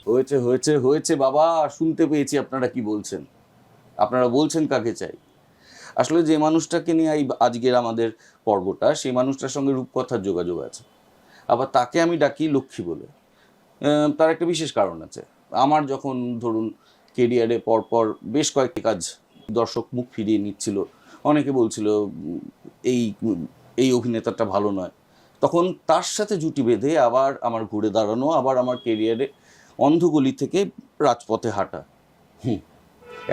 হয়েছে হয়েছে হয়েছে বাবা, শুনতে পেয়েছি আপনারা কি বলছেন। আপনারা বলছেন কাকে চাই। আসলে যে মানুষটাকে নিয়ে আজকের আমাদের পর্বটা, সেই মানুষটার সঙ্গে রূপকথার যোগাযোগ আছে। আবার তাকে আমি ডাকি লক্ষ্মী বলে। তার একটা বিশেষ কারণ আছে। আমার যখন ধরুন কেরিয়ারে পরপর বেশ কয়েকটি কাজ দর্শক মুখ ফিরিয়ে নিচ্ছিল, অনেকে বলছিল এই এই অভিনেতাটা ভালো নয়, তখন তার সাথে জুটি বেঁধে আবার আমার ঘুরে দাঁড়ানো, আবার আমার কেরিয়ারে অন্ধগলি থেকে রাজপথে হাঁটা।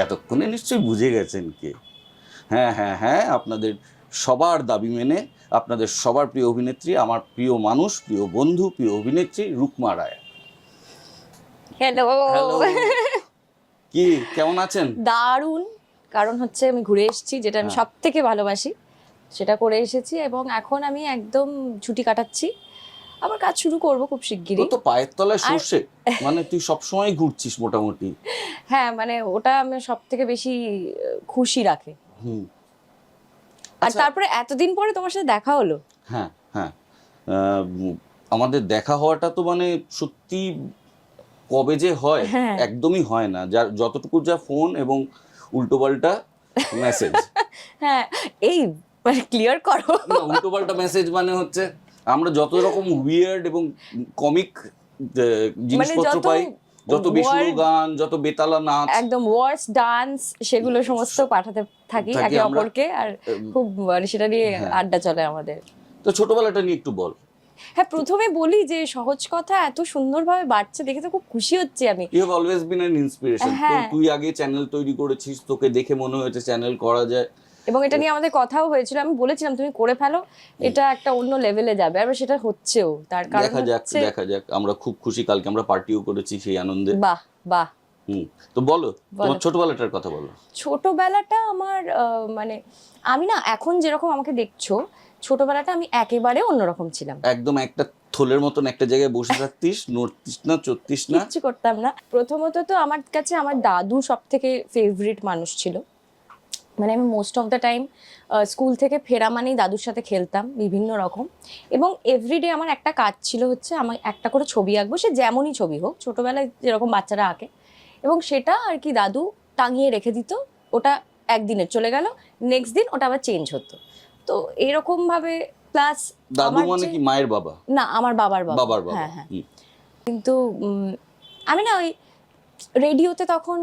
এতক্ষণে নিশ্চয়ই বুঝে গেছেন কে। হ্যাঁ হ্যাঁ হ্যাঁ, আপনাদের সবার দাবি মেনে আপনাদের সবার প্রিয় অভিনেত্রী, আমার প্রিয় মানুষ, প্রিয় বন্ধু, প্রিয় অভিনেত্রী রুকমা রায়। হ্যালো। হ্যালো, কি কেমন আছেন? দারুণ। কারণ হচ্ছে আমি ঘুরে এসেছি, যেটা আমি সব থেকে ভালোবাসি সেটা করে এসেছি, এবং এখন আমি একদম ছুটি কাটাচ্ছি, আবার কাজ শুরু করব খুব শিগগিরই। তো পায়ের তলায় সর্ষে, মানে তুই সবসময় ঘুরছিস মোটামুটি। হ্যাঁ, মানে ওটা আমি সব থেকে বেশি খুশি রাখে। আর তারপরে এতদিন পরে তোমার সাথে দেখা হলো। হ্যাঁ হ্যাঁ, আমাদের দেখা হওয়াটা তো মানে সত্যি কবে যে হয় একদমই হয় না, যার যতটুকু যা ফোন এবং উল্টোপাল্টা মেসেজ। হ্যাঁ, এই মানে ক্লিয়ার করো। না, উল্টোপাল্টা মেসেজ মানে হচ্ছে আমরা যত রকম উইয়ার্ড এবং কমিক জিনিসপত্র পাই, যত বেসুরো গান, যত বেতালা নাচ, একদম ওয়ার্স ডান্স, সেগুলো সমস্ত পাঠাতে থাকি একে অপরকে, আর খুব মানে সেটা নিয়ে আড্ডা চলে আমাদের। তো ছোটবেলাটা নিয়ে একটু বল। হ্যাঁ, প্রথমে বলি যে সহজ কথা এত সুন্দরভাবে বাড়ছে দেখে তো খুব খুশি হচ্ছি আমি। You have always been an inspiration. তুই আগে চ্যানেল তৈরি করেছিস, তোকে দেখে মনে হয়েছে চ্যানেল করা যায়, এবং এটা নিয়ে আমাদের কথাও হয়েছিল। আমি বলেছিলাম তুমি করে ফেলো, এটা একটা অন্য লেভেলে যাবে, আর সেটা হচ্ছেও। তার কারণ দেখা যাক। আমরা খুব খুশি, কালকে আমরা পার্টিও করেছি সেই আনন্দে। বাহ বাহ। তো বলো, তোমার ছোটবেলাটার কথা বলো। ছোটবেলাটা আমার মানে আমি না এখন যেরকম আমাকে দেখছো, ছোটবেলাটা আমি একেবারে অন্যরকম ছিলাম। একদম একটা থলের মতন একটা জায়গায় বসে থাকতিস, নড়তিস না, চড়তিস না, কিচ্ছু করতাম না। প্রথমত তো আমার কাছে আমার দাদু সব থেকে ফেভারিট মানুষ ছিল। মানে আমি most of the time school থেকে ফেরা মানেই দাদুর সাথে খেলতাম বিভিন্ন রকম, এবং এভরিডে আমার একটা কাজ ছিল হচ্ছে আমার একটা করে ছবি আঁকবো, সে যেমনই ছবি হোক, ছোটোবেলায় যেরকম বাচ্চারা আঁকে, এবং সেটা আর কি দাদু টাঙিয়ে রেখে দিত। ওটা একদিনের চলে গেল, নেক্সট দিন ওটা আবার চেঞ্জ হতো। তো এরকম ভাবে প্লাস দাদু মানে কি মায়ের বাবা? না, আমার বাবার বাবা। হ্যাঁ হ্যাঁ। কিন্তু আমি না ওই রেডিওতে তখন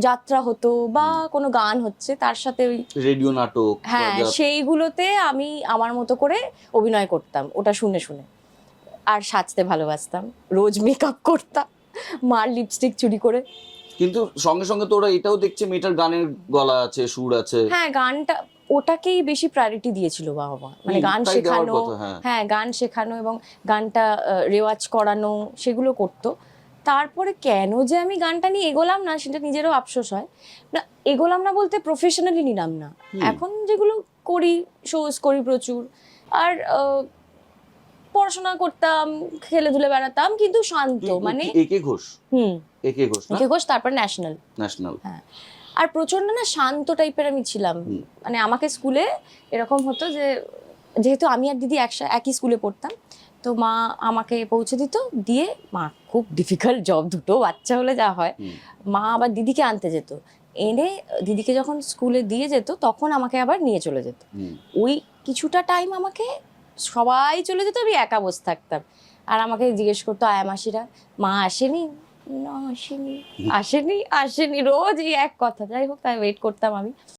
যাত্রা হতো বা কোনো গান হচ্ছে, তার সাথে ওই রেডিও নাটক, হ্যাঁ সেইগুলোতে আমি আমার মতো করে অভিনয় করতাম, ওটা শুনে শুনে। আর সাজতে ভালোবাসতাম, রোজ মেকআপ করতাম, মার লিপস্টিক চুরি করে। কিন্তু সঙ্গে সঙ্গে তো ওরা এটাও দেখছে মেয়েটার গানের গলা আছে, সুর আছে। হ্যাঁ, গানটা ওটাকেই বেশি প্রায়োরিটি দিয়েছিল বাবা মা, মানে গান শেখানো। হ্যাঁ, গান শেখানো এবং গানটা রেওয়াজ করানো, সেগুলো করতো। তারপরে কেন যে আমি গানটা নিয়ে এগোলাম না, সেটা নিজেরও আফসোস হয়। না, এগোলাম না বলতে প্রফেশনালি নিলাম না। এখন যেগুলো করি, শোজ করি প্রচুর, আর পড়াশোনা করতাম, খেলে বেড়াতাম, কিন্তু শান্ত। মানে একে ঘোষ, একে ঘোষ, তারপর ন্যাশনাল। হ্যাঁ, আর প্রচন্ড না শান্ত টাইপের আমি ছিলাম। মানে আমাকে স্কুলে এরকম হতো যে, যেহেতু আমি আর দিদি একই স্কুলে পড়তাম, তো মা আমাকে পৌঁছে দিত, দিয়ে মা খুব ডিফিকাল্ট জব, দুটো বাচ্চা হলে যা হয়, মা আবার দিদিকে আনতে যেত, এনে দিদিকে যখন স্কুলে দিয়ে যেত তখন আমাকে আবার নিয়ে চলে যেত। ওই কিছুটা টাইম আমাকে সবাই চলে যেত, আমি একা বসে থাকতাম, আর আমাকে জিজ্ঞেস করতো আয়া মাসিরা, মা আসেনি? না আসেনি, আসেনি, আসেনি, রোজ এই এক কথা। যাই হোক, তাই ওয়েট করতাম আমি।